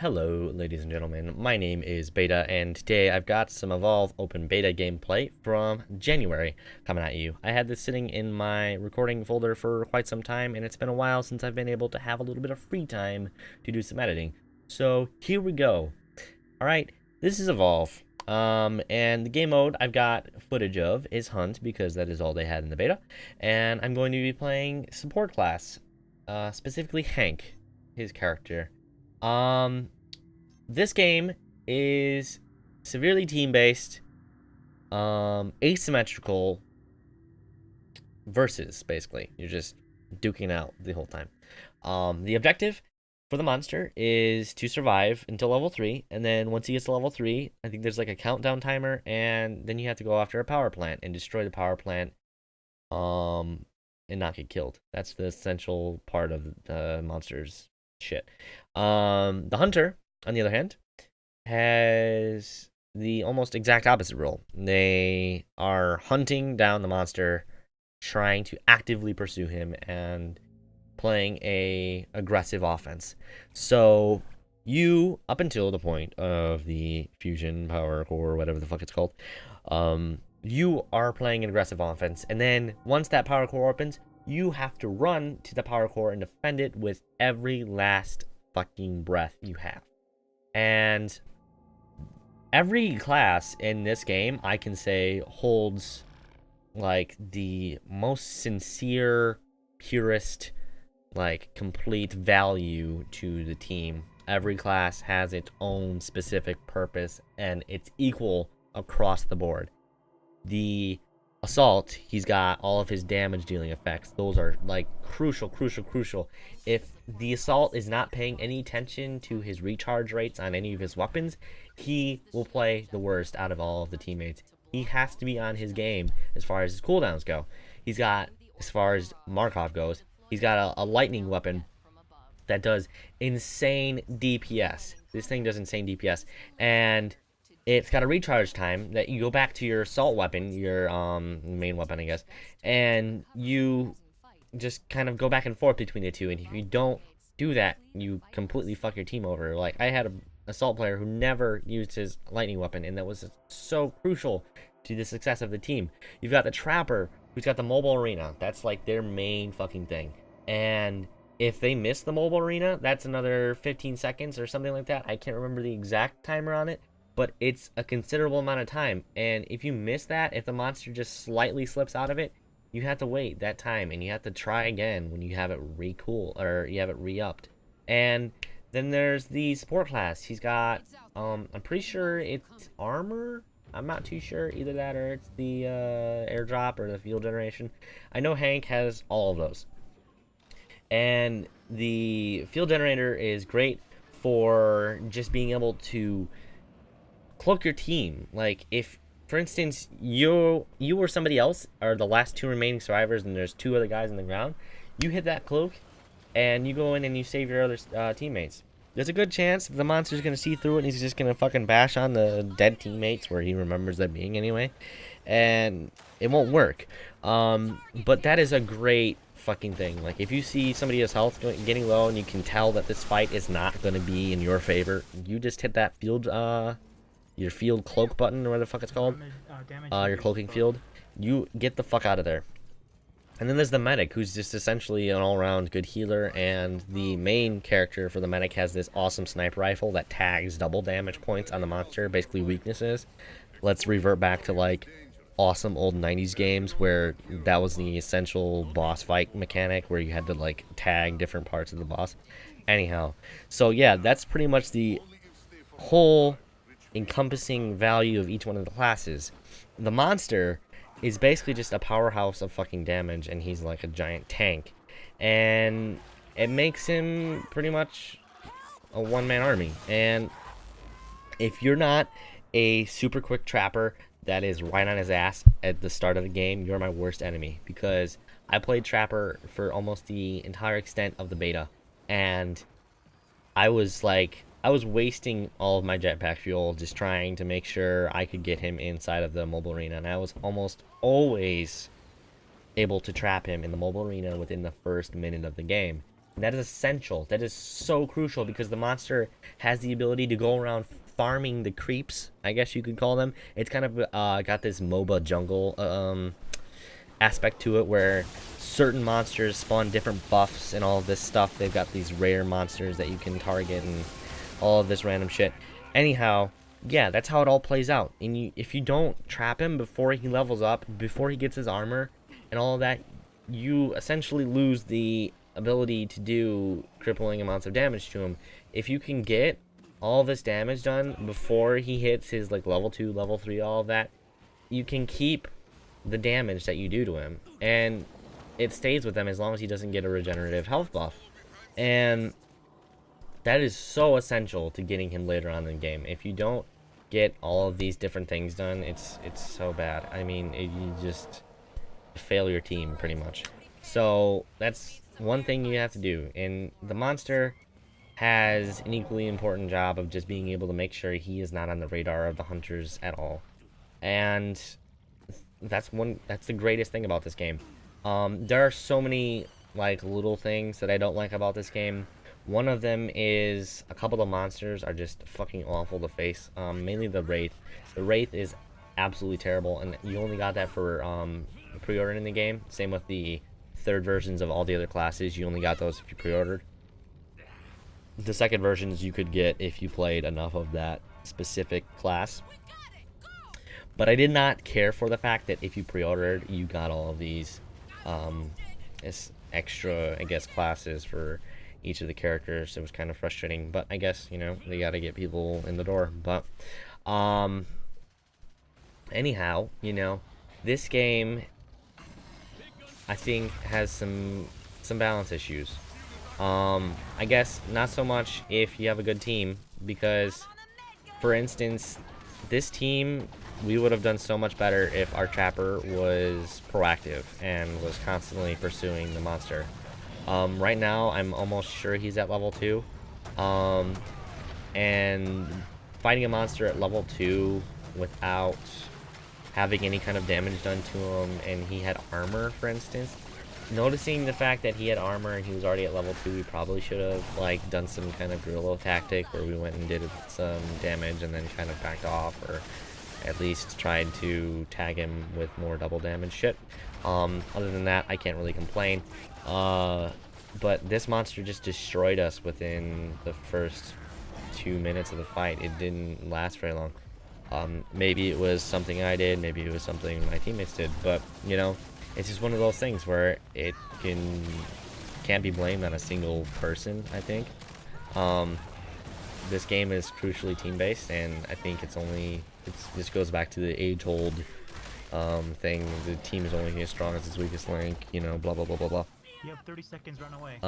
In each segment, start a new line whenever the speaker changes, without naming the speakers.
Hello, ladies and gentlemen. My name is Beta, and today I've got some Evolve Open Beta gameplay from January coming at you. I had this sitting in my recording folder for quite some time, and it's been a while since I've been able to have a little bit of free time to do some editing. So here we go. Alright, this is Evolve. And the game mode I've got footage of is Hunt, because that is all they had in the beta. And I'm going to be playing support class, specifically Hank, his character. This game is severely team-based, asymmetrical versus, basically. You're just duking out the whole time. The objective for the monster is to survive until level 3, and then once he gets to level 3, I think there's like a countdown timer, and then you have to go after a power plant and destroy the power plant, and not get killed. That's the essential part of the monster's shit. The hunter, on the other hand, has the almost exact opposite role. They are hunting down the monster, trying to actively pursue him, and playing a aggressive offense. So you, up until the point of the fusion power core, whatever the fuck it's called, you are playing an aggressive offense, and then once that power core opens, you have to run to the power core and defend it with every last fucking breath you have. And every class in this game, I can say, holds like the most sincere, purest, like complete value to the team. Every class has its own specific purpose, and it's equal across the board. The Assault, he's got all of his damage dealing effects. Those are like crucial. If the Assault is not paying any attention to his recharge rates on any of his weapons, he will play the worst out of all of the teammates. He has to be on his game as far as his cooldowns go. He's got, as far as Markov goes, he's got a lightning weapon that does insane DPS. This thing does insane DPS, and it's got a recharge time that you go back to your assault weapon, your main weapon, I guess, and you just kind of go back and forth between the two. And if you don't do that, you completely fuck your team over. Like, I had an assault player who never used his lightning weapon, and that was so crucial to the success of the team. You've got the trapper, who's got the mobile arena. That's like their main fucking thing. And if they miss the mobile arena, that's another 15 seconds or something like that. I can't remember the exact timer on it, but it's a considerable amount of time. And if you miss that, if the monster just slightly slips out of it, you have to wait that time, and you have to try again when you have it re-cool, or you have it re-upped. And then there's the support class. He's got, I'm pretty sure it's armor. I'm not too sure, either that or it's the airdrop or the field generation. I know Hank has all of those. And the field generator is great for just being able to cloak your team. Like, if, for instance, you or somebody else are the last two remaining survivors, and there's two other guys on the ground, you hit that cloak, and you go in and you save your other teammates. There's a good chance the monster's gonna see through it, and he's just gonna fucking bash on the dead teammates where he remembers them being anyway, and it won't work. But that is a great fucking thing. Like, if you see somebody's health getting low, and you can tell that this fight is not gonna be in your favor, you just hit that field, your field cloak button, or whatever the fuck it's called, your cloaking field. You get the fuck out of there. And then there's the medic, who's just essentially an all-around good healer, and the main character for the medic has this awesome sniper rifle that tags double damage points on the monster, basically weaknesses. Let's revert back to, like, awesome old 90s games where that was the essential boss fight mechanic, where you had to, like, tag different parts of the boss. Anyhow, so yeah, that's pretty much the whole encompassing value of each one of the classes. The monster is basically just a powerhouse of fucking damage, and he's like a giant tank, and it makes him pretty much a one-man army. And if you're not a super quick trapper that is right on his ass at the start of the game, you're my worst enemy, because I played trapper for almost the entire extent of the beta, and I was wasting all of my jetpack fuel just trying to make sure I could get him inside of the mobile arena, and I was almost always able to trap him in the mobile arena within the first minute of the game. That is essential. That is so crucial because the monster has the ability to go around farming the creeps, I guess you could call them. It's kind of got this MOBA jungle aspect to it where certain monsters spawn different buffs and all of this stuff. They've got these rare monsters that you can target and all of this random shit. Anyhow, yeah, that's how it all plays out. And if you don't trap him before he levels up, before he gets his armor and all of that, you essentially lose the ability to do crippling amounts of damage to him. If you can get all this damage done before he hits his like level 2, level 3, all of that, you can keep the damage that you do to him, and it stays with him as long as he doesn't get a regenerative health buff. And that is so essential to getting him later on in the game. If you don't get all of these different things done, it's so bad. I mean, you just fail your team pretty much. So that's one thing you have to do. And the monster has an equally important job of just being able to make sure he is not on the radar of the hunters at all. And that's the greatest thing about this game. There are so many like little things that I don't like about this game. One of them is a couple of monsters are just fucking awful to face. Mainly the Wraith. The Wraith is absolutely terrible, and you only got that for pre-ordering the game. Same with the third versions of all the other classes. You only got those if you pre-ordered. The second versions you could get if you played enough of that specific class. But I did not care for the fact that if you pre-ordered, you got all of these extra, I guess, classes for each of the characters. It was kind of frustrating, but I guess, you know, they got to get people in the door. But anyhow, you know, this game I think has some balance issues. I guess not so much if you have a good team, because for instance, this team, we would have done so much better if our trapper was proactive and was constantly pursuing the monster. Right now, I'm almost sure he's at level 2. And fighting a monster at level 2 without having any kind of damage done to him, and he had armor, for instance. Noticing the fact that he had armor and he was already at level 2, we probably should have like done some kind of guerrilla tactic where we went and did some damage and then kind of backed off, or at least tried to tag him with more double damage shit. Other than that, I can't really complain. But this monster just destroyed us within the first 2 minutes of the fight. It didn't last very long. Maybe it was something I did, maybe it was something my teammates did, but you know, it's just one of those things where it can't be blamed on a single person, I think. This game is crucially team-based, and I think this goes back to the age-old thing. The team is only as strong as its weakest link, you know, blah, blah, blah, blah, blah.
You have 30 seconds, run away.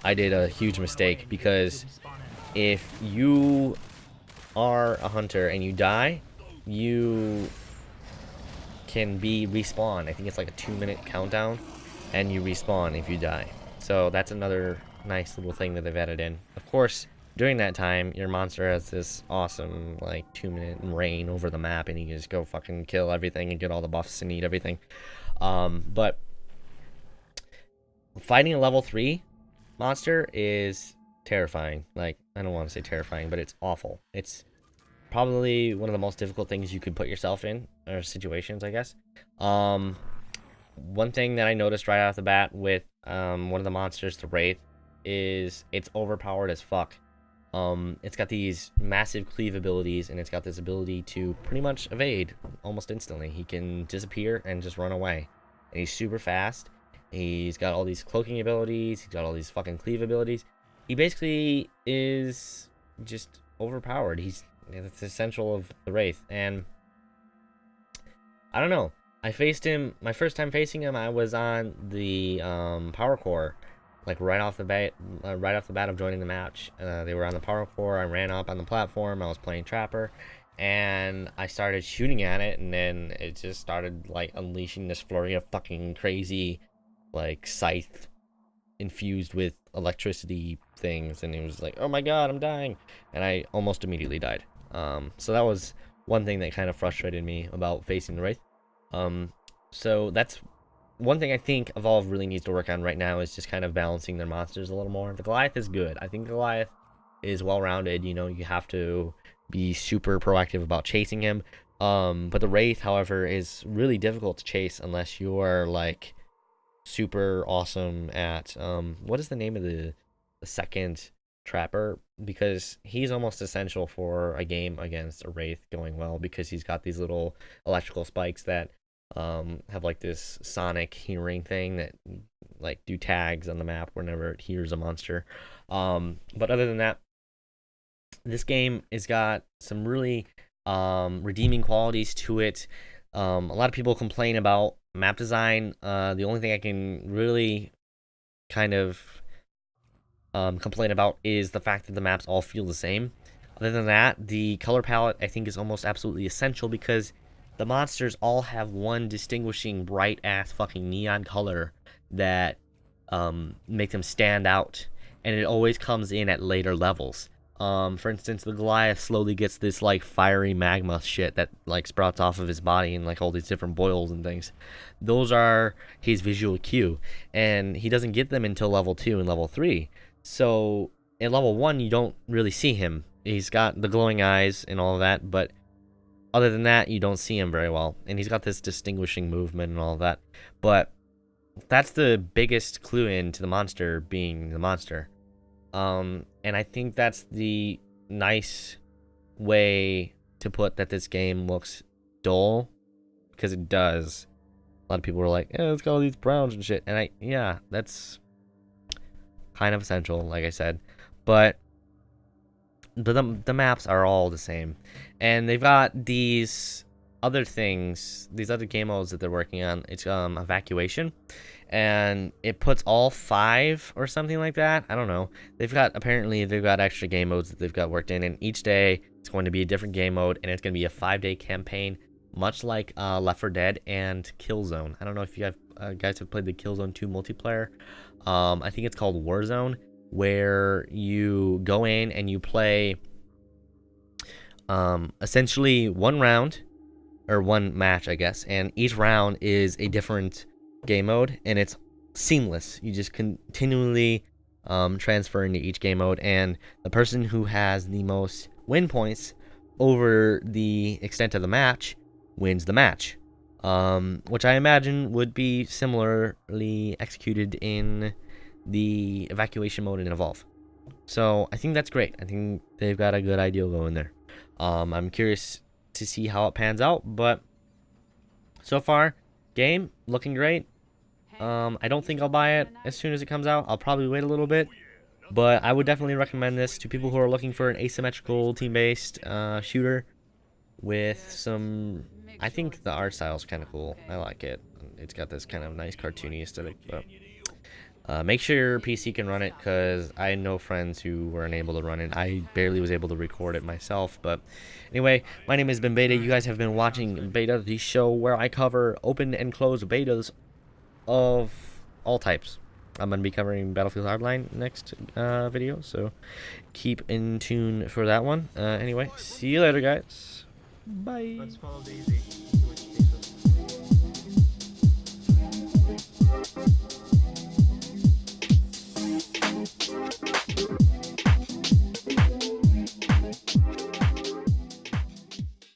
I did a huge mistake, because if you are a hunter and you die, you can be respawn. I think it's like a 2-minute countdown, and you respawn if you die. So that's another nice little thing that they've added in. Of course, during that time, your monster has this awesome like 2-minute reign over the map, and you can just go fucking kill everything and get all the buffs and eat everything. But fighting a level 3 monster is terrifying. Like, I don't want to say terrifying, but it's awful. It's probably one of the most difficult things you could put yourself in, or situations, I guess. One thing that I noticed right off the bat with one of the monsters, the Wraith, is it's overpowered as fuck. It's got these massive cleave abilities, and it's got this ability to pretty much evade almost instantly. He can disappear and just run away, and he's super fast. He's got all these cloaking abilities, he's got all these fucking cleave abilities. He basically is just overpowered. That's essential of the Wraith. And I don't know, I faced him, my first time facing him, I was on the power core, like right off the bat of joining the match. They were on the power core. I ran up on the platform, I was playing trapper, and I started shooting at it, and then it just started like unleashing this flurry of fucking crazy like scythe infused with electricity things, and it was like, oh my god, I'm dying, and I almost immediately died. So that was one thing that kind of frustrated me about facing the Wraith. So that's one thing I think Evolve really needs to work on right now is just kind of balancing their monsters a little more. The Goliath is good. I think Goliath is well-rounded. You know, you have to be super proactive about chasing him. But the Wraith, however, is really difficult to chase unless you are like super awesome at what is the name of the second trapper, because he's almost essential for a game against a Wraith going well, because he's got these little electrical spikes that have like this sonic hearing thing that like do tags on the map whenever it hears a monster. But other than that, this game has got some really redeeming qualities to it. A lot of people complain about map design. The only thing I can really kind of complain about is the fact that the maps all feel the same. Other than that, the color palette I think is almost absolutely essential, because the monsters all have one distinguishing bright ass fucking neon color that make them stand out, and it always comes in at later levels. For instance, the Goliath slowly gets this like fiery magma shit that like sprouts off of his body and like all these different boils and things. Those are his visual cue, and he doesn't get them until level 2 and level 3. So at level 1, you don't really see him. He's got the glowing eyes and all of that, but other than that, you don't see him very well. And he's got this distinguishing movement and all of that. But that's the biggest clue into the monster being the monster. And I think that's the nice way to put that this game looks dull, because it does. A lot of people were like, "Yeah, it's got all these browns and shit," and yeah, that's kind of essential, like I said. But the maps are all the same, and they've got these other things, these other game modes that they're working on. It's evacuation, and it puts all 5 or something like that. I don't know. Apparently they've got extra game modes that they've got worked in, and each day it's going to be a different game mode, and it's going to be a 5-day campaign, much like Left 4 Dead and Killzone. I don't know if you guys have played the Killzone 2 multiplayer. I think it's called Warzone, where you go in and you play essentially one round, or one match, I guess, and each round is a different game mode, and it's seamless. You just continually transfer into each game mode, and the person who has the most win points over the extent of the match wins the match, which I imagine would be similarly executed in the evacuation mode in Evolve. So I think that's great. I think they've got a good idea going there. I'm curious to see how it pans out, but so far, game looking great. I don't think I'll buy it as soon as it comes out. I'll probably wait a little bit, but I would definitely recommend this to people who are looking for an asymmetrical team-based shooter with some. I think the art style is kind of cool. I like it. It's got this kind of nice cartoony aesthetic, but make sure your PC can run it, because I know friends who were unable to run it. I barely was able to record it myself. But anyway, my name has been Beta. You guys have been watching Beta, the show where I cover open and closed betas of all types. I'm going to be covering Battlefield Hardline next video, so keep in tune for that one. Anyway, see you later, guys. Bye.
Let's follow Daisy.